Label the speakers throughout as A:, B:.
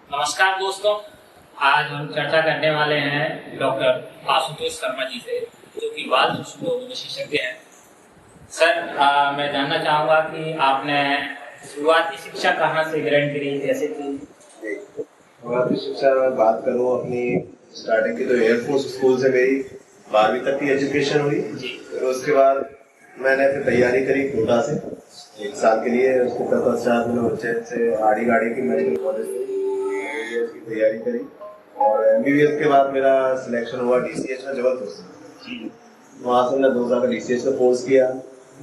A: नमस्कार दोस्तों, आज हम चर्चा करने वाले हैं डॉक्टर आशुतोष शर्मा जी से, जो कि बाल शिशु रोग विशेषज्ञ हैं। सर, मैं जानना चाहूँगा कि आपने शुरुआती शिक्षा कहाँ से ग्रहण करी, कैसे की?
B: शुरुआती शिक्षा में बात करूँ अपनी स्टार्टिंग की, तो एयरफोर्स स्कूल से मेरी 12वीं तक की एजुकेशन हुई। फिर उसके बाद मैंने फिर तैयारी करी कोटा से 1 साल के लिए। उसके पश्चात मैंने उज्जैन से आड़ी गाड़ी की मेडिकल कॉलेज से MBBS की तैयारी करी, और MBBS के बाद मेरा सिलेक्शन हुआ DCH में जबलपुर से। वहाँ से मैंने 2 साल का DCH का कोर्स किया।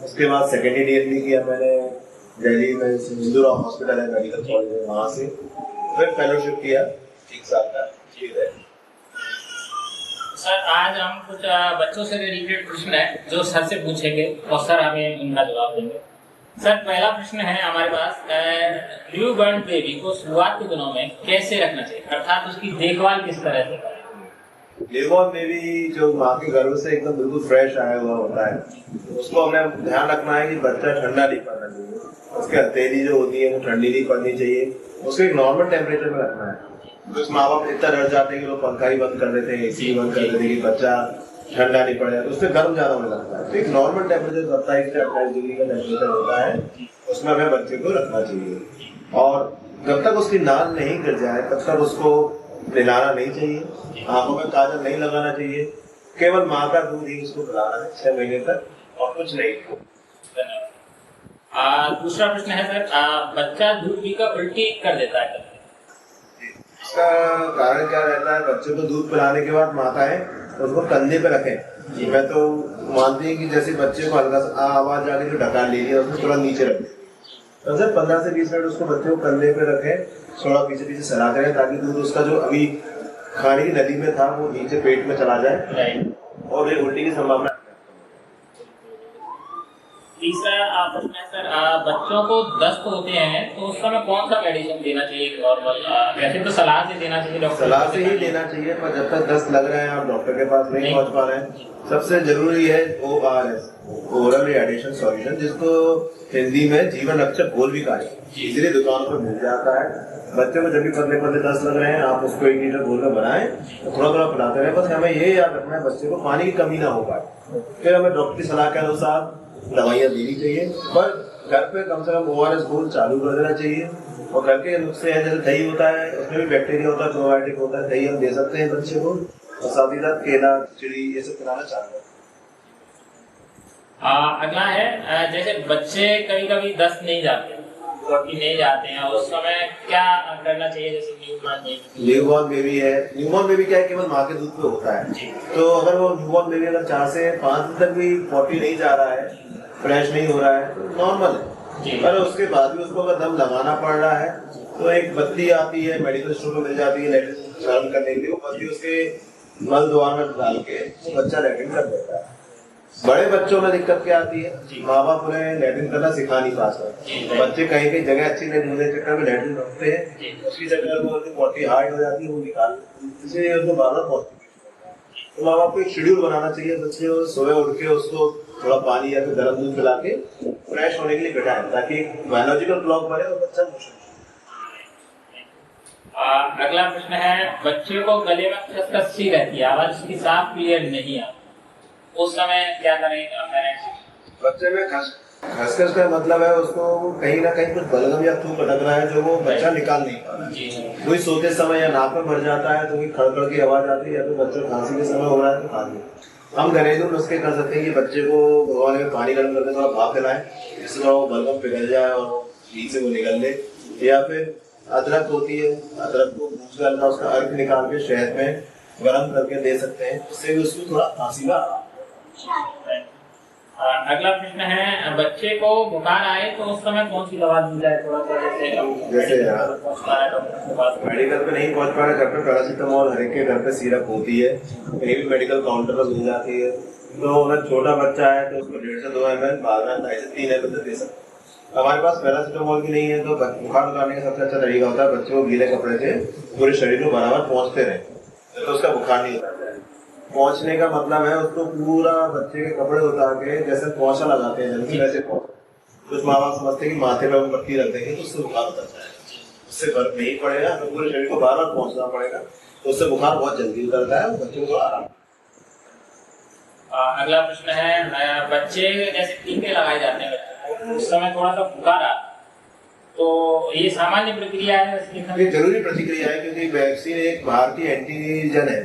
B: उसके बाद सेकेंडरी DNB किया मैंने दिल्ली में, हिंदू हॉस्पिटल है मेडिकल कॉलेज है, वहाँ से। फिर फेलोशिप किया 1 साल का।
A: सर, आज हम कुछ बच्चों से रिलेटेड प्रश्न है जो सर से पूछेंगे और सर हमें उनका जवाब देंगे। सर, पहला प्रश्न है हमारे पास, न्यू बॉर्न बेबी को शुरुआत के दिनों में कैसे रखना चाहिए, अर्थात उसकी देखभाल किस तरह से करें?
B: न्यूबॉर्न बेबी जो माँ के गर्भ से एकदम बिल्कुल फ्रेश आया हुआ होता है, उसको हमें ध्यान रखना है कि बच्चा ठंडा नहीं पड़ना चाहिए, उसकी हथेली जो होती है वो ठंडी नहीं पड़नी चाहिए, उसको एक नॉर्मल टेम्परेचर में रखना है। तो माँ बाप इतना डर जाते हैं कि लोग पंखा ही बंद कर देते हैं, AC बंद कर देते हैं कि बच्चा ठंडा नहीं पड़ जाए, तो उससे गर्म ज्यादा होने लगता है। तो एक नॉर्मल टेम्परेचर 27 से 28 डिग्री का टेम्परेचर होता है, उसमें हमें बच्चे को रखना चाहिए। और जब तक उसकी नाल नहीं गिर जाए तब तक उसको पिलाना नहीं चाहिए, आंखों में काजल नहीं लगाना चाहिए, केवल माँ का दूध ही उसको पिलाना है 6 महीने तक, और कुछ नहीं।
A: दूसरा प्रश्न है सर, बच्चा दूध पीकर उल्टी कर देता है,
B: इसका कारण क्या रहता है? बच्चे को दूध पिलाने के बाद माताएं उसको कंधे पे रखें। मैं तो मानती है कि जैसे बच्चे को हल्का सा आवाज आ रही तो ढका ले लिया, उसको थोड़ा नीचे रखें। तो सर 15 से 20 मिनट उसको बच्चे को कंधे पे रखें, थोड़ा पीछे पीछे सलाते रहे, ताकि दूध उसका जो अभी खाने की नली में था वो नीचे पेट में चला जाए और ये उल्टी की संभावना।
A: तीसरा प्रश्न है सर, बच्चों को दस्त होते हैं तो उस समय कौन सा मेडिसिन देना चाहिए? नॉर्मल, वैसे तो सलाह से देना चाहिए, डॉक्टर
B: सलाह से ही देना चाहिए, पर जब तक दस्त लग रहे हैं आप डॉक्टर के पास नहीं पहुंच पा रहे हैं, सबसे जरूरी है ORS, ओरल रिहाइड्रेशन सॉल्यूशन, जिसको हिंदी में जीवन रक्षक घोल भी कहा है। इसीलिए दुकानों पर मिल जाता है। बच्चे को जब भी पतले पतले दस्त लग रहे हैं आप उसको 1 लीटर घोल में बनाएं, थोड़ा थोड़ा पिलाते रहे। बस हमें ये याद रखना है बच्चे को पानी की कमी ना हो पाए, फिर हमें डॉक्टर की सलाह के अनुसार दवाइयाँ देनी चाहिए। पर घर पे कम से कम ORS घोल चालू कर देना चाहिए। और घर के नुस्खे हैं, जैसे दही होता है उसमें भी बैक्टीरिया होता है, प्रोबायोटिक होता है, दही हम दे सकते हैं बच्चे को, और साथ ही साथ केला, खिचड़ी ये सब खिलाना चाहते हैं।
A: अगला है, जैसे बच्चे कभी कभी दस्त नहीं जाते, पॉटी नहीं जाते हैं, उस समय क्या करना चाहिए? जैसे
B: न्यूबॉर्न बेबी है, न्यूबॉर्न बेबी क्या है, केवल माँ के दूध पे होता है। तो अगर वो न्यूबॉर्न बेबी अगर 4 से 5 दिन तक भी पॉटी नहीं जा रहा है, फ्रेश नहीं हो रहा है, तो नॉर्मल है। पर उसके बाद भी उसको अगर दम लगाना पड़ रहा है तो एक बत्ती आती है, मेडिकल स्टोर में मिल जाती है लैट्रिन गर्म करने के लिए, वो बत्ती उसके मल द्वार में डाल के बच्चा लैट्रिन कर देता है। बड़े बच्चों में दिक्कत क्या आती है? माँ बाप उन्हें लैट्रिन करना सिखा नहीं पाते, बच्चे कहीं कहीं जगह अच्छी नहीं मिलने के चक्कर में लैट्रिन रखते हैं, उसकी जगह वो पॉटी हार्ड हो जाती है, वो निकाल, इसलिए उसको बार बार पॉटी। तो माँ बाप को एक शेड्यूल बनाना चाहिए, बच्चे को सुबह उठ के उसको थोड़ा पानी या फिर गर्म दूध पिला के फ्रेश होने के लिए बिठाएं, ताकि बायोलॉजिकल क्लॉक बने और बच्चा खुश हो।
A: अगला प्रश्न है, बच्चे को गले में खसखसी रहती है, आवाज उसकी साफ क्लियर नहीं आती, उस समय क्या करें?
B: बच्चे में खसखस का मतलब है उसको कहीं ना कहीं कुछ बलगम या थूक अटक रहा है जो वो बच्चा निकाल नहीं पा रहा है। कोई सोते समय या नाक में भर जाता है तो खड़खड़ की आवाज आती है, या फिर बच्चे खांसी के समय हो रहा है तो खांसी। हम घरेलू नुस्खे कर सकते हैं कि बच्चे को भगवान में पानी गर्म करके थोड़ा भाप पिलाएं, जिससे वो बलगम पिघल जाए और बीच से वो निकल ले। या फिर अदरक होती है, अदरक को भूज डालना, उसका अर्क निकाल के शहद में गर्म करके दे सकते हैं, उससे भी उसको थोड़ा खांसी का।
A: अगला प्रश्न है, बच्चे को बुखार आए तो उस समय कौन सी दवा दी जाए? थोड़ा सा
B: जैसे मेडिकल पे नहीं पहुंच पा रहे, घर पे पैरासीटामोल हर एक के घर पे सिरप होती है, कहीं भी मेडिकल काउंटर पर मिल जाती है। तो अगर छोटा बच्चा है तो उसको 1.5 से 2 ml, बाद में 2.5 से 3 ml दे सकते हैं। हमारे पास पैरासीटामोल भी नहीं है, तो बुखार उतारने का सबसे अच्छा तरीका होता है बच्चे को गीले कपड़े से पूरे शरीर को बराबर पहुंचते रहे, तो उसका बुखार नहीं होता। पहुंचने का मतलब है उसको पूरा बच्चे के कपड़े उतार के जैसे पोंछा लगाते हैं जल्दी, वैसे कुछ माँ बाप समझते हैं कि माथे पे पट्टी रख देंगे तो उससे बुखार उतर जाए, उससे फर्क नहीं पड़ेगा, हमें पूरे शरीर को बार बार पहुंचना पड़ेगा, तो उससे बुखार बहुत जल्दी उतरता है, बच्चों को आराम।
A: अगला प्रश्न है, बच्चे जैसे टीके लगाए जाते हैं बच्चों को, उस समय थोड़ा सा बुखार आता है, तो ये सामान्य प्रक्रिया है?
B: ये जरूरी प्रतिक्रिया है, क्योंकि वैक्सीन एक बाहर की एंटीजन है,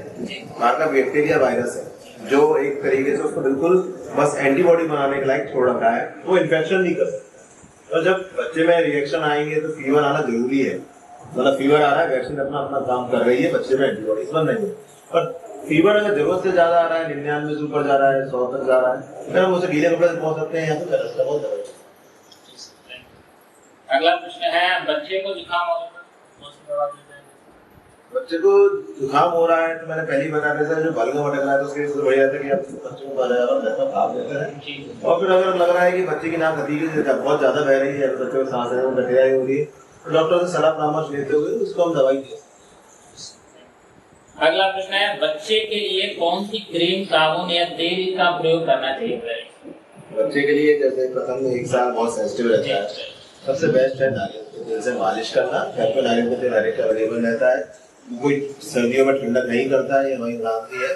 B: बाहर का बैक्टीरिया वायरस है, जो एक तरीके से उसको बिल्कुल बस एंटीबॉडी बनाने के लायक छोड़ रखा है, वो इन्फेक्शन नहीं कर सकता। तो जब बच्चे में रिएक्शन आएंगे तो फीवर आना जरूरी है, मतलब फीवर आ रहा है, वैक्सीन अपना अपना काम कर रही है, बच्चे में एंटीबॉडीज बन रही है। पर फीवर अगर जरूरत से ज्यादा आ रहा है, 99 से ऊपर जा रहा है, 100 तक जा रहा है, फिर हम उसे गीले कपड़े से पहुंच सकते हैं या तो पैरासिटामोल दवाई।
A: अगला प्रश्न है, बच्चे को जुकाम हो रहा है,
B: बच्चे को जुकाम हो रहा है तो मैंने पहले ही बता दिया था, जो बलगम अटक रहा है तो उसके लिए बढ़िया रहता है कि आप बच्चों को भाप देते हैं। और फिर अगर लग रहा है कि बच्चे की नाक हथी बहुत ज्यादा बह रही है, बच्चे को सांस लेने में कठिनाई हो रही है, तो डॉक्टर से सलाह परामर्श लेते हुए उसको हम दवाई दें।
A: अगला प्रश्न है, बच्चे के लिए कौन सी क्रीम, साबुन या तेल का प्रयोग करना चाहिए?
B: बच्चे के लिए जैसे प्रथम 1 साल बहुत सेंसिटिव रहता है, सबसे बेस्ट है नारियल के तेल से मालिश करना। घर पे नारियल का तेल हर एक अवेलेबल रहता है, कोई सर्दियों में ठंडक नहीं करता है, ये हमारी भ्रांति है।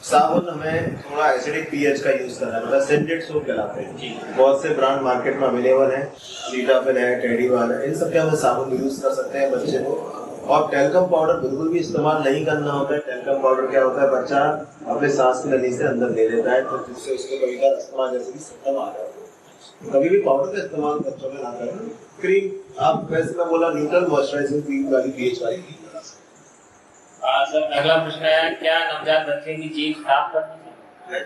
B: साबुन हमें थोड़ा एसिडिक पीएच का यूज करना है, मतलब सेंटेड सोप कहलाते हैं, बहुत से ब्रांड मार्केट में अवेलेबल है, सीटाफिल है, टेडीवाल है, इन सब के हम साबुन यूज कर सकते हैं बच्चे को। और टेल्कम पाउडर बिल्कुल भी इस्तेमाल नहीं करना होता है। टेल्कम पाउडर क्या होता है, बच्चा अपने सांस की नली से अंदर ले लेता है, तो जिससे उसको कभी का अस्थमा जैसे भी सिम्टम आ रहा है। कभी भी पाउडर का इस्तेमाल बच्चों में ना करें। क्रीम आप वैसे मैं बोला न्यूट्रल मॉइस्चराइजिंग क्रीम वाली पीएच वाली क्रीम।
A: सर अगला प्रश्न है, क्या नवजात बच्चे की जीभ साफ करनी चाहिए?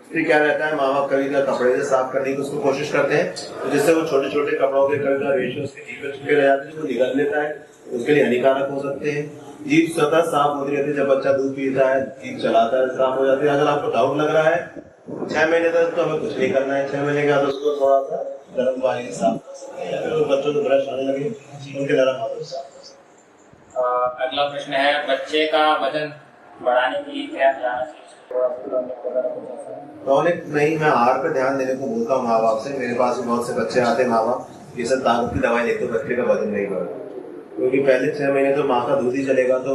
B: इसलिए क्या रहता है, माँ बाप कभी का कपड़े से साफ करने की उसको कोशिश करते हैं, तो जिससे वो छोटे छोटे कपड़ों के कभी का रेशो उसके जीभ पे चिपके रह जाते हैं, वो निगल लेता है, उसके लिए हानिकारक हो सकते हैं। जीभ स्वतः साफ होती रहती है, जब बच्चा दूध पीता है, जीभ चलाता है, साफ हो जाती है। अगर आपको डाउट लग रहा है 6 महीने तक तो हमें कुछ नहीं करना है, 6 महीने के बाद उसको थोड़ा सा गर्म पानी से साफ कर सकते हैं, फिर बच्चों को ब्रश आने लगे उनके नरम हाथों से साफ कर सकते हैं।
A: अगला प्रश्न है, बच्चे का वजन बढ़ाने के लिए क्या करना चाहिए?
B: टॉनिक नहीं, मैं आहार पे ध्यान देने को बोलता हूँ माँ बाप से। मेरे पास भी बहुत से बच्चे आते हैं, माँ बाप ये सब ताकत की दवाई लेते, बच्चे का वजन नहीं बढ़ता, क्योंकि पहले 6 महीने तो माँ का दूध ही चलेगा, तो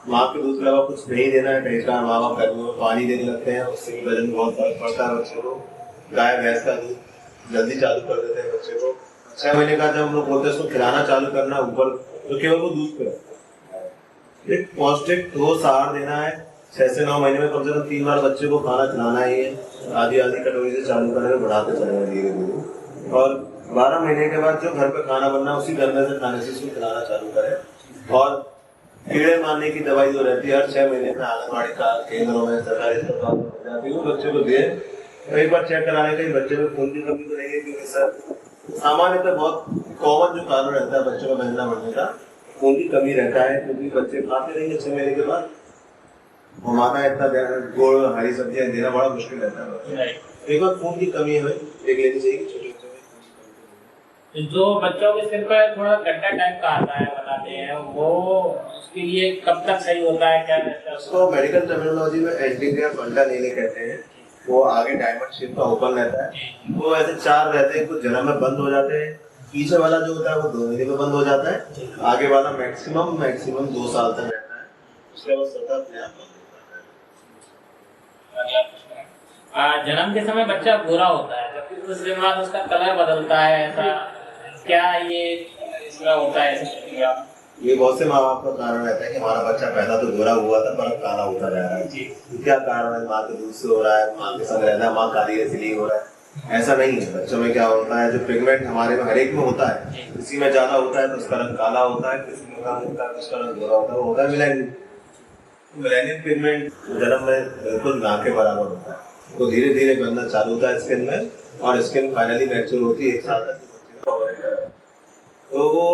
B: माँ के दूध के अलावा कुछ नहीं देना है। कई बार माँ बाप गर्मियों में पानी देने लगते हैं, उससे भी वजन बहुत फर्क पड़ता है बच्चे को। गाय भैंस का दूध जल्दी चालू कर देते हैं बच्चे को। 6 महीने का जब हम लोग बोलते हैं उसको खिलाना चालू करना ऊपर, तो केवल वो दूध पे एक पौष्टिक ठोस आहार देना है। 6 से 9 महीने में कम से कम 3 बार बच्चे को खाना खिलाना ही है, आधी आधी कटोरी से चालू करने में बढ़ाते चलेगा धीरे धीरे। और 12 महीने के बाद जो घर पे खाना बनना उसी गंदे से खाने से उसको खिलाना चालू करें। और कीड़े मारने की दवाई जो रहती है हर 6 महीने में आंगनबाड़ी का केंद्रों में, सरकारी अस्पताल में मिल जाती है, वो बच्चे को दे। एक बार चेक कराने के बच्चे में खून की कमी तो नहीं है, क्योंकि सर सामान्यतः बहुत कॉमन जो कारण रहता है बच्चों में महंगा बढ़ने का, खून की कमी रहता है, क्योंकि बच्चे खाते नहीं 6 महीने के बाद। हमारा इतना गुड़ हरी सब्जियां देना बड़ा मुश्किल रहता है। एक बार खून की कमी है भाई, देख लेनी चाहिए छोटे बच्चों में।
A: जो बच्चों के सिर पर थोड़ा गड्ढा टाइप का आता है बताते हैं, वो उसके लिए कब तक सही होता है, क्या रहता है
B: उसको मेडिकल टर्मिनोलॉजी में एंटीरियर फंडा लेने कहते हैं। वो आगे डायमंड शेप का ओपन रहता है, वो ऐसे 4 रहते हैं, कुछ जन्म में बंद हो जाते हैं। पीछे वाला जो होता है वो 2 महीने में बंद हो जाता है, आगे वाला मैक्सिमम 2 साल तक रहता है, उसके बाद स्वतः अपने आप बंद होता
A: है। जन्म के समय बच्चा गोरा होता है, जबकि कुछ दिन बाद उसका कलर बदलता है, ऐसा क्या ये इसमें होता है?
B: ये बहुत से माँ बाप का कारण रहता है कि हमारा बच्चा पहला तो गोरा हुआ था पर अब काला होता जा रहा है। क्या कारण है? माँ के दूध से हो रहा है, माँ के संग रहना, माँ काली इसलिए हो रहा है? ऐसा नहीं है। बच्चों में क्या होता है, जो पिगमेंट हमारे में हर एक में होता है, किसी में ज्यादा होता है तो उसका रंग काला होता है, किसी में कम होता है तो उसका रंग गोरा होता है। वो होता है मिलेनियम पिगमेंट जन्म में बिल्कुल ना के बराबर होता है, तो धीरे धीरे बनना चालू होता है स्किन में, और स्किन फाइनली मैच्योर होती है 1 साल तक। तो वो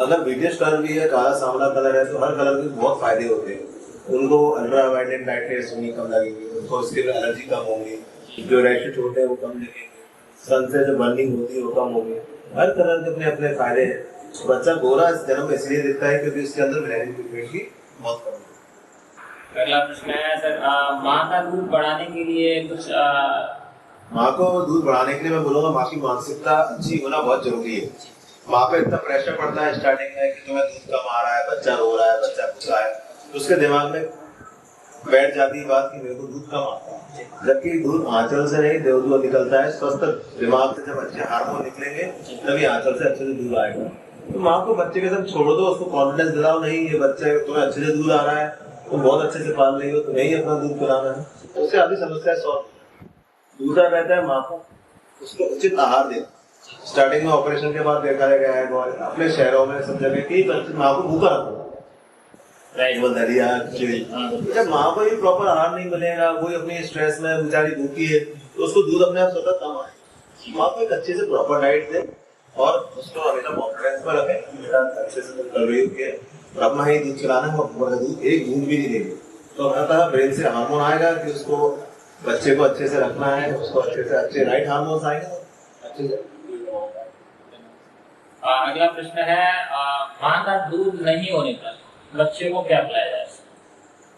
B: अगर ब्रिटिश कलर भी है, काला सांवला कलर है, तो हर कलर के बहुत फायदे होते हैं। उनको अल्ट्रावायलेट लाइट रेज कम लगेगी, उनको स्किन एलर्जी कम होगी, जो रैशेज होते हैं वो कम लगेंगे, सन से जो बर्निंग होती है वो कम होगी। हर कलर के अपने अपने फायदे हैं। बच्चा गोरा इस जन्म में इसलिए दिखता है क्योंकि उसके अंदर मेलानिन पिगमेंट की बहुत कम है।
A: अगला प्रश्न है सर, माँ का दूध बढ़ाने के लिए कुछ
B: माँ को दूध बढ़ाने के लिए मैं बोलूँगा माँ की मानसिकता अच्छी होना बहुत जरूरी है। माँ पे इतना प्रेशर पड़ता है स्टार्टिंग में कि तुम्हें दूध कम आ रहा है, बच्चा रो रहा है, बच्चा भूखा है, तो उसके दिमाग में बैठ जाती है बात कि मेरे को दूध कम आता है। जबकि दूध आंचल से नहीं देवदूध निकलता है, स्वस्थ दिमाग से जब अच्छे हार्मोन निकलेंगे तभी आंचल से अच्छे से दूध आएगा। तो माँ को बच्चे के साथ छोड़ दो, उसको कॉन्फिडेंस दिलाओ, नहीं ये बच्चे तुम्हें अच्छे से दूध आ रहा है, तुम बहुत अच्छे से पाल रही हो, तुम्हें ही अपना दूध पिलाना है, उससे आधी समस्या सॉल्व। दूसरा रहता है माँ को उसको उचित आहार देना। स्टार्टिंग में ऑपरेशन के बाद देखा गया है अपने शहरों में सब जगह की बच्चे माँ को भूखा रखो, वो दलिया खिचड़ी। जब माँ को ही प्रॉपर आहार नहीं मिलेगा, वही अपनी स्ट्रेस में बेचारी भूखी है, तो उसको दूध अपने आप स्वतः कम आए। माँ को एक अच्छे से प्रॉपर डाइट दे और उसको हमेशा कॉन्फिडेंस पर रखे, बेटा अच्छे से कर रही होगी और अपना ही दूध चलाना है, दूध एक बूंद भी नहीं देंगे। तो अपना ब्रेन से हार्मोन आएगा कि उसको बच्चे को अच्छे से रखना है, उसको अच्छे से अच्छे राइट हार्मोन्स आएंगे अच्छे से।
A: अगला प्रश्न है, माँ का दूध नहीं होने पर बच्चे को क्या पिलाया जाए?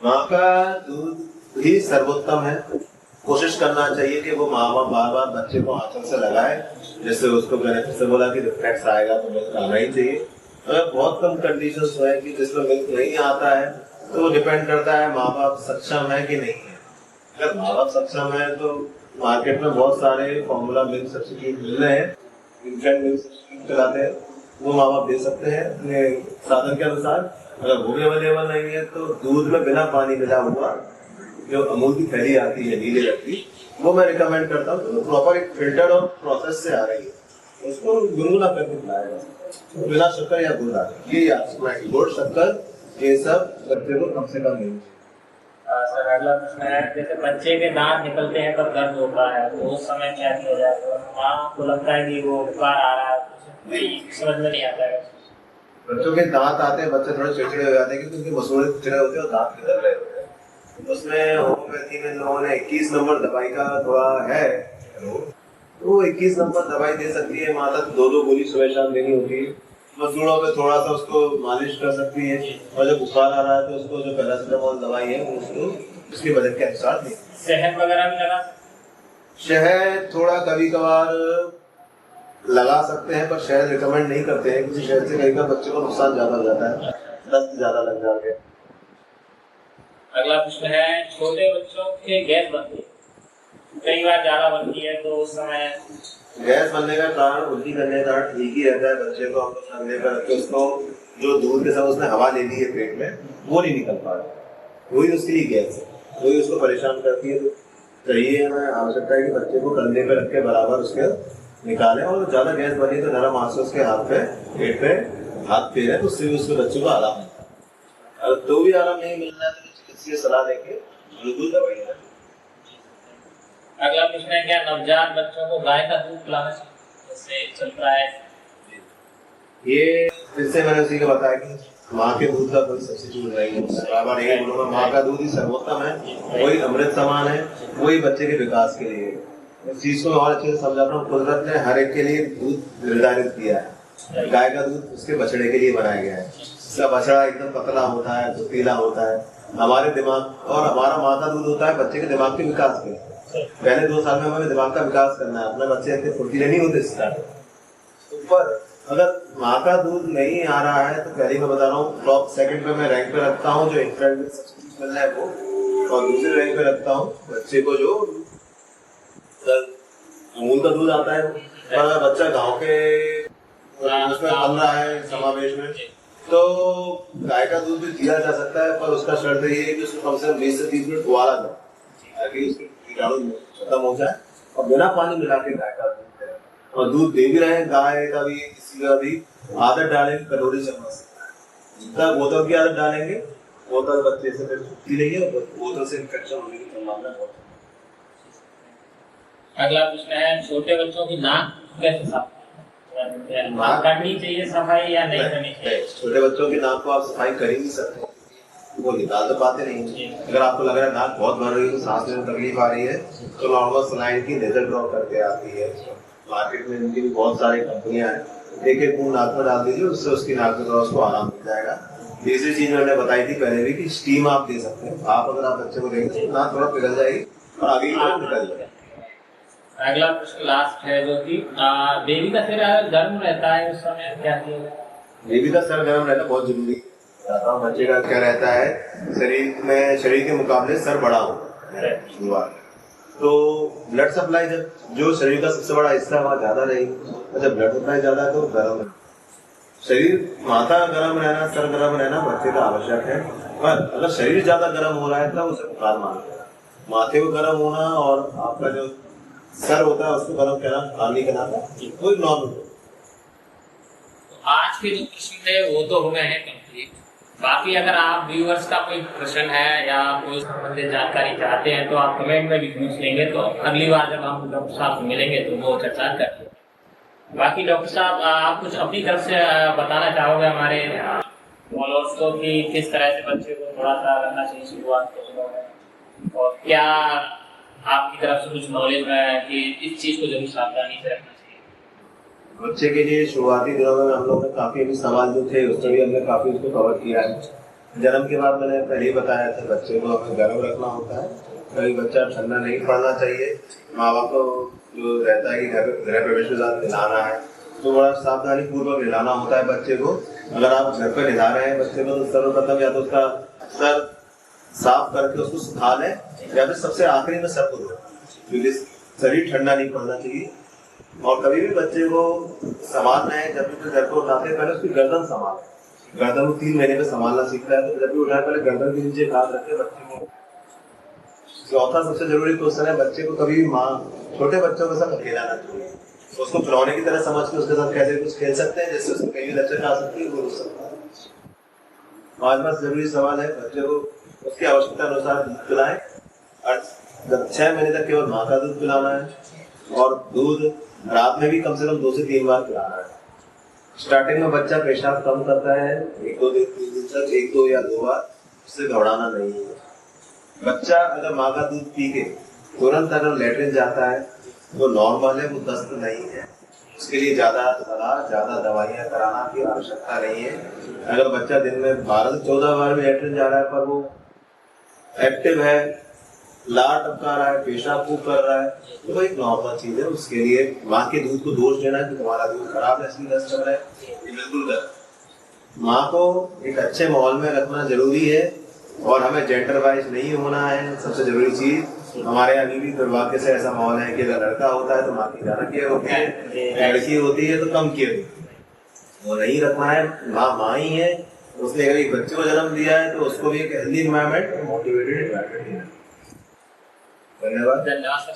B: माँ का दूध ही सर्वोत्तम है। कोशिश करना चाहिए कि वो माँ बार बार बच्चे को आंचल से लगाए, जैसे उसको मैंने फिर से बोला कि रिफ्लेक्स आएगा तो मिल्क आना ही चाहिए। अगर बहुत कम कंडीशंस है कि जिसमें मिल्क नहीं आता है तो वो डिपेंड करता है माँ बाप सक्षम है कि नहीं है। अगर माँ बाप सक्षम है तो मार्केट में बहुत सारे फॉर्मूला मिल्क सब्स्टिट्यूट मिल रहे हैं, इन्फेंट मिल्क सब्स्टिट्यूट चलाते हैं, वो माँ बाप दे सकते हैं अपने साधन के अनुसार। अगर वो भी अवेलेबल नहीं है तो दूध में बिना पानी मिला हुआ जो अमूल की थैली आती है नीले रंग की, वो मैं रिकमेंड करता हूँ। तो प्रॉपर एक फिल्टर और प्रोसेस से आ रही है, उसको गुनगुना करके पिलाएगा बिना शक्कर या गुड़ डाले। ये गुड़ शक्कर ये सब बच्चे को कम से कम नहीं।
A: सर अगला प्रश्न है, जैसे बच्चे के दांत निकलते हैं तब दर्द होता है, तो उस समय क्या किया जाए? तो माँ को लगता है कि वो बुखार आ रहा है, समझ में नहीं आता है।
B: बच्चों के दांत आते हैं, बच्चे थोड़े चिड़चिड़े हो जाते हैं क्योंकि उनके मसूड़े चिड़े होते हैं और दांत निकल रहे होते हैं। उसमें होम्योपैथी में लोगों ने 21 नंबर दवाई का थोड़ा है, तो 21 नंबर दवाई दे सकती है माता, 2-2 गोली सुबह शाम देनी होती है। मसूड़ों पे थोड़ा सा उसको मालिश कर सकती है, और जब बुखार आ रहा है तो उसको जो पैरासिटामोल दवाई है वो उसको उसके वजन के अनुसार दे।
A: शहद वगैरह भी लगा?
B: शहद थोड़ा कभी कभार लगा सकते हैं, पर शहद रिकमेंड नहीं करते हैं क्योंकि शहद से कई बार बच्चे को नुकसान ज्यादा हो जाता है, दस्त ज्यादा लग जाते हैं।
A: अगला प्रश्न है, छोटे बच्चों के गैस बनती है, कई बार ज्यादा बनती है, तो उस समय
B: गैस बनने का कारण उल्टी करने का कारण ठीक ही रहता है। बच्चे को हम लोग कंधे पर रख के उसको जो दूध के साथ उसने हवा ले ली है पेट में, वो नहीं निकल पा रहा, वही उसके लिए गैस है, वही उसको परेशान करती है। तो चाहिए हमें आवश्यकता है कि बच्चे को कंधे पे रख के बराबर उसके निकालें, और ज्यादा गैस बनी तो नरम हाथ से उसके हाथ पे पेट पे हाथ फेरे, तो उससे भी उसके बच्चे को आराम मिलता है। अगर तो भी आराम नहीं मिल रहा है तो चिकित्सकीय सलाह देके बिल्कुल दवाई है।
A: अगला प्रश्न है, क्या नवजात बच्चों को गाय का दूध पिलाना चाहिए? जैसे चलता है
B: ये, फिर से मैंने उसी को बताया कि माँ के दूध का कोई सब्स्टिट्यूट नहीं है। बराबर यही बोलूंगा, माँ का दूध ही सर्वोत्तम है, वही अमृत समान है, वही बच्चे के विकास के लिए। इस चीज को और अच्छे से समझाता हूँ, कुदरत ने हर एक के लिए दूध निर्धारित किया है। गाय का दूध उसके बछड़े के लिए बनाया गया है, उसका बछड़ा एकदम पतला होता है, दुतीला होता है। हमारे दिमाग और हमारा माँ का दूध होता है बच्चे के दिमाग के विकास के। पहले 2 साल में हमें दिमाग का विकास करना है, अपने बच्चे इतने फुर्तीले नहीं होते स्टार्ट ऊपर। अगर माँ का दूध नहीं आ रहा है तो पहले मैं बता रहा हूँ, टॉप सेकंड पे मैं रैंक पे रखता हूँ जो इंफेंट सब्स्टिट्यूट मिल रहा है वो, और दूसरे रैंक पे रखता हूँ बच्चे को जो अमूल का दूध आता है। अगर बच्चा गाँव के उसमें पल रहा है समावेश में, तो गाय का दूध भी दिया जा सकता है, पर उसका शर्त ये है कि उसको कम से कम 20 से 30 मिनट उबाला जाए ताकि उसके कीटाणु खत्म हो जाए, और बिना पानी मिला के गाय का दूध दें। और दूध दे भी रहे हैं गाय का भी, किसी का भी आदत डालेंगे कटोरी चम्मच, जितना बोतल की आदत डालेंगे बोतल बच्चे से फिर छूटती नहीं है, बोतल से इन्फेक्शन होने की संभावना बहुत है।
A: अगला प्रश्न है, छोटे बच्चों की नाक कैसे साफ करनी चाहिए, सफाई या नहीं करनी चाहिए?
B: छोटे बच्चों की नाक को आप सफाई कर ही नहीं सकते, वो निकाल तो पाते नहीं। अगर आपको लग रहा है नाक बहुत भर रही है, सांस लेने में तकलीफ आ रही है, तो नॉर्मल सलाइन की नेजल ड्रॉप करके आती है। मार्केट में इनकी भी बहुत सारी कंपनियां हैं, एक बूंद नाक में डाल दीजिए, उससे उसकी नाक में थोड़ा उसको आराम मिल जाएगा। तीसरी चीज मैंने बताई थी पहले भी कि स्टीम आप दे सकते हैं। आप अगर आप बच्चे को देंगे तो नाक थोड़ा पिघल जाएगी और आगे की तरफ निकल जाएगी।
A: अगला प्रश्न लास्ट है जो कि बेबी का सिर गर्म रहता है उस समय क्या किया जाए?
B: बेबी का सर गर्म रहना बहुत जरूरी है। बताता हूँ, बच्चे का क्या रहता है, शरीर के मुकाबले सर बड़ा होता है शुरुआत, तो ब्लड सप्लाई जब जो शरीर का सबसे बड़ा हिस्सा वहाँ ज्यादा नहीं, जब ब्लड सप्लाई ज्यादा है तो गर्म है शरीर। माथा गर्म रहना, सर गर्म रहना बच्चे का आवश्यक है, पर अगर शरीर ज्यादा गर्म हो रहा है तब उसे बुखार मानते हैं। माथे को गर्म होना और आपका जो सर होता है उसको गर्म कहना बुखार नहीं कहलाता, कोई नॉर्मल।
A: आज के जो प्रश्न थे वो तो हो गए हैं कंप्लीट। बाकी अगर आप व्यूअर्स का कोई प्रश्न है या कोई संबंधित जानकारी चाहते हैं तो आप कमेंट में भी पूछ लेंगे, तो अगली बार जब हम डॉक्टर साहब से मिलेंगे तो वो चर्चा करेंगे। बाकी डॉक्टर साहब आप कुछ अपनी तरफ से बताना चाहोगे हमारे फॉलोअर्स को कि किस तरह से बच्चे को थोड़ा सा करना चाहिए शुरुआत में, और क्या आपकी तरफ से कुछ नॉलेज है कि इस चीज को जरूर सावधानी से रखना चाहिए?
B: बच्चे के लिए शुरुआती दिनों में हम लोग ने काफी अभी सवाल जो थे उसमें भी हमने काफी उसको कवर किया है। जन्म के बाद मैंने पहले ही बताया था बच्चे को हमें गर्म रखना होता है, कभी बच्चा ठंडा नहीं पड़ना चाहिए। माँ बाप को जो रहता है कि गृह प्रवेश के साथ नहलाना है तो बड़ा सावधानी पूर्वक नहलाना होता है बच्चे को। अगर आप घर पर नहला रहे हैं बच्चे को तो सर्वप्रथम या तो उसका सर साफ करके उसको सुखा लें या फिर सबसे आखिरी में सर को धो, क्योंकि शरीर ठंडा नहीं पड़ना चाहिए। और कभी भी बच्चे को संभालना है, जब भी घर को उठाते हैं पहले उसकी गर्दन संभालें। गर्दन को 3 महीने में संभालना सीखता है तो जब भी उठाए पहले गर्दन के नीचे हाथ रखे बच्चे को। चौथा सबसे जरूरी क्वेश्चन है, बच्चे को कभी भी माँ छोटे बच्चों के साथ खेलाना चाहिए। उसको खिलौने की तरह समझ के उसके साथ कैसे कुछ खेल सकते हैं जिससे उसको कहीं भी लचक आ सकती है, वो रुक सकता है। पांचवा जरूरी सवाल है, बच्चे को उसकी आवश्यकता अनुसार दूध पिलाएं। 6 महीने तक केवल माँ का दूध पिलाना है और दूध रात में भी कम से कम 2 से 3 बार पिलाना है। स्टार्टिंग में बच्चा पेशाब कम करता है 1-2 दिन 3 दिन तक 1-2 या 2 बार, उससे घबराना नहीं है। बच्चा अगर माँ का दूध पी के तुरंत अगर लेटरिन जाता है तो नॉर्मल है, वो दस्त नहीं है। उसके लिए ज्यादा सलाह ज्यादा दवाइयाँ कराना की आवश्यकता नहीं है। अगर बच्चा दिन में 12 से 14 बार भी लेटरिन जा रहा है पर वो एक्टिव है, लार टपका रहा है, पेशाब खूब कर रहा है, तो वो एक नॉर्मल चीज है। उसके लिए माँ के दूध को दोष देना कि तुम्हारा दूध खराब है इसलिए दस्त चल रहा है, ये बिल्कुल गलत। माँ को एक अच्छे माहौल में रखना जरूरी है और हमें जेंडर वाइज नहीं होना है। सबसे जरूरी चीज हमारे यहाँ अभी भी दुर्भाग्य से ऐसा माहौल है कि अगर लड़का होता है तो माँ की ज्यादा केयर होती है, लड़की होती है तो कम केयर होती है। वो नहीं रखना है, माँ ही है, उसने अगर एक बच्चे को जन्म दिया है तो उसको भी एक हेल्दी एनवायरनमेंट, मोटिवेटेड एनवायरनमेंट देना। धन्यवाद।
A: धन्यवाद सर।